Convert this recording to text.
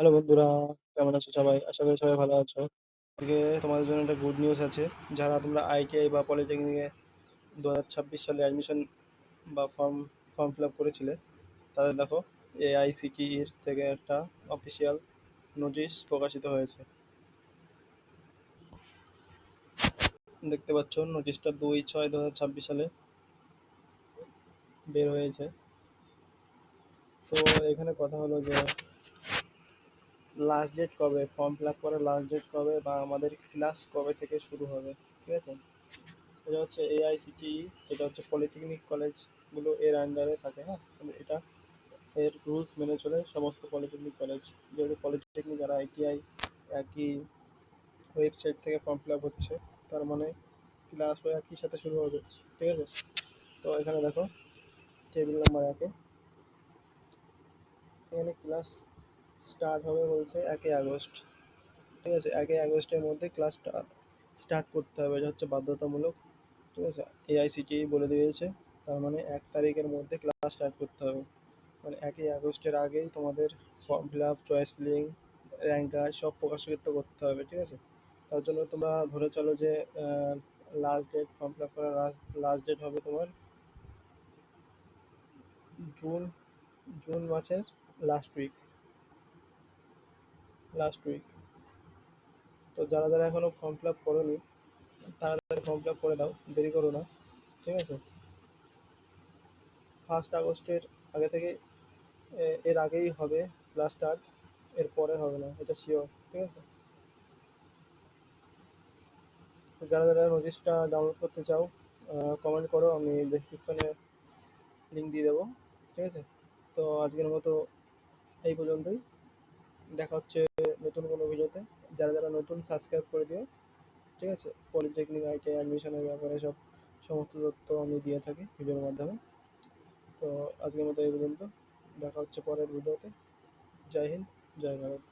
Hello বন্ধুরা, কেমন আছো সবাই? আশা করি সবাই ভালো আছো। আজকে তোমাদের জন্য একটা গুড নিউজ আছে। যারা তোমরা আইটিআই বা পলিটেকনিকে 2026 সালে অ্যাডমিশন বা ফর্ম ফিল আপ করেছিলে, তাদের দেখো এআইসিটিইর থেকে একটা অফিসিয়াল নোটিশ প্রকাশিত হয়েছে। দেখতে পাচ্ছ নোটিশটা 2/6/2026 সালে বের হয়েছে। তো এখানে কথা হলো যে লাস্ট ডেট কবে, ফর্ম ফিল আপ করার লাস্ট ডেট কবে বা আমাদের ক্লাস কবে থেকে শুরু হবে, ঠিক আছে? এটা হচ্ছে এআইসিটিই, যেটা হচ্ছে পলিটেকনিক কলেজগুলো এর আন্ডারে থাকে। হ্যাঁ, কিন্তু এটা এর রুলস মেনে চলে সমস্ত পলিটেকনিক কলেজ। যেহেতু পলিটেকনিক আর আইটিআই একই ওয়েবসাইট থেকে ফর্ম ফিল আপ হচ্ছে, তার মানে ক্লাসও একই সাথে শুরু হবে, ঠিক আছে? তো এখানে দেখো টেবিল নাম্বার 1-এ এখানে ক্লাস স্টার্ট হবে বলছে 1 আগস্ট, ঠিক আছে? 1 আগস্টের মধ্যে ক্লাসটা স্টার্ট করতে হবে, এটা হচ্ছে বাধ্যতামূলক, ঠিক আছে? এআইসিটিই বলে দিয়েছে। তার মানে 1 তারিখের মধ্যে ক্লাস স্টার্ট করতে হবে। মানে 1 আগস্টের আগেই তোমাদের form fill up, choice filling, ranker সব প্রকাশিত করতে হবে, ঠিক আছে? তার জন্য তোমরা ধরে চলো যে last date, form fill up করার লাস্ট ডেট হবে তোমার জুন জুন মাসের লাস্ট উইক লাস্ট উইক। তো যারা যারা এখনও ফর্ম ফিল আপ করোনি, তাড়াতাড়ি ফর্ম ফিল আপ করে দাও, দেরি করো না, ঠিক আছে? 1 আগস্টের আগে থেকে এর আগেই হবে ক্লাস স্টার্ট, এর পরে হবে না, এটা শিওর, ঠিক আছে? তো যারা যারা নোটিশটা ডাউনলোড করতে চাও, কমেন্ট করো, আমি ডেসক্রিপশনে লিঙ্ক দিয়ে দেবো, ঠিক আছে? তো আজকের মতো এই পর্যন্তই। দেখা হচ্ছে নতুন কোনো ভিডিওতে। যারা যারা নতুন সাবস্ক্রাইব করে দিও, ঠিক আছে? পলিটেকনিক আইটিআই অ্যাডমিশনের ব্যাপারে সমস্ত তথ্য আমি দিয়ে থাকি ভিডিওর মাধ্যমে। তো আজকের মতো এই পর্যন্ত। দেখা হচ্ছে পরের ভিডিওতে। জয় হিন্দ, জয় ভারত।